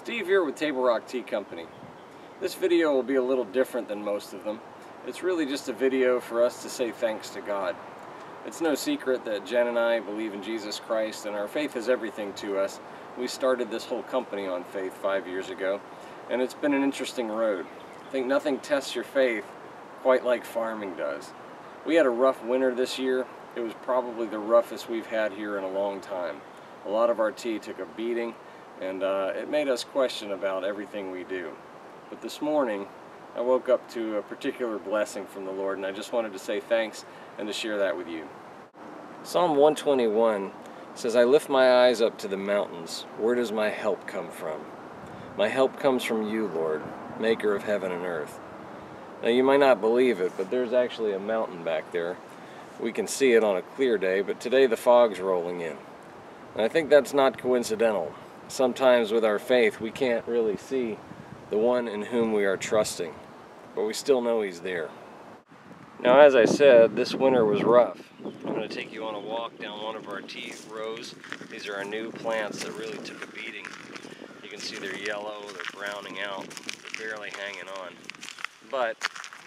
Steve here with Table Rock Tea Company. This video will be a little different than most of them. It's really just a video for us to say thanks to God. It's no secret that Jen and I believe in Jesus Christ, and our faith is everything to us. We started this whole company on faith 5 years ago, and it's been an interesting road. I think nothing tests your faith quite like farming does. We had a rough winter this year. It was probably the roughest we've had here in a long time. A lot of our tea took a beating, and it made us question about everything we do. But this morning, I woke up to a particular blessing from the Lord, and I just wanted to say thanks and to share that with you. Psalm 121 says, "I lift my eyes up to the mountains. Where does my help come from? My help comes from you, Lord, maker of heaven and earth." Now you might not believe it, but there's actually a mountain back there. We can see it on a clear day, but today the fog's rolling in. And I think that's not coincidental. Sometimes with our faith, we can't really see the one in whom we are trusting, but we still know He's there. Now, as I said, this winter was rough. I'm going to take you on a walk down one of our tea rows. These are our new plants that really took a beating. You can see they're yellow, they're browning out, they're barely hanging on. But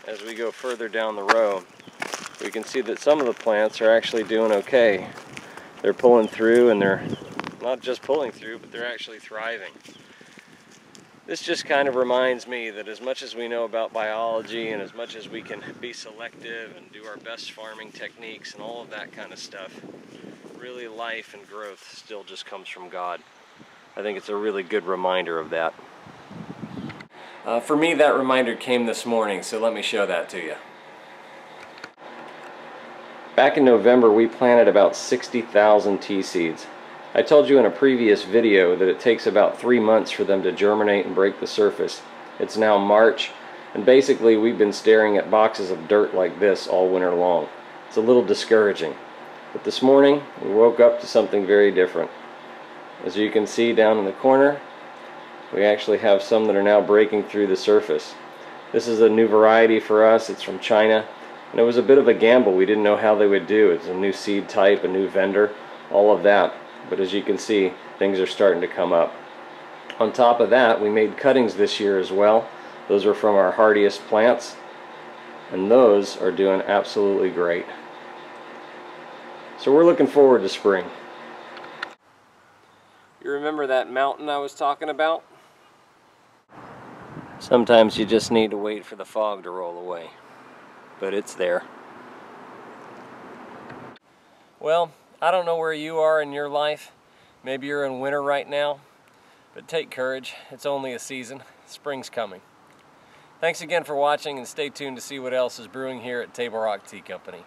as we go further down the row, we can see that some of the plants are actually doing okay. They're pulling through, and they're not just pulling through, but they're actually thriving. This just kind of reminds me that as much as we know about biology and as much as we can be selective and do our best farming techniques and all of that kind of stuff, really life and growth still just comes from God. I think it's a really good reminder of that. For me, that reminder came this morning, so let me show that to you. Back in November, we planted about 60,000 tea seeds. I told you in a previous video that it takes about 3 months for them to germinate and break the surface. It's now March, and basically we've been staring at boxes of dirt like this all winter long. It's a little discouraging. But this morning, we woke up to something very different. As you can see down in the corner, we actually have some that are now breaking through the surface. This is a new variety for us. It's from China, and it was a bit of a gamble. We didn't know how they would do. It's a new seed type, a new vendor, all of that. But as you can see, things are starting to come up. On top of that, we made cuttings this year as well. Those are from our hardiest plants, and those are doing absolutely great. So we're looking forward to spring. You remember that mountain I was talking about? Sometimes you just need to wait for the fog to roll away, but it's there. Well, I don't know where you are in your life. Maybe you're in winter right now, but take courage. It's only a season. Spring's coming. Thanks again for watching, and stay tuned to see what else is brewing here at Table Rock Tea Company.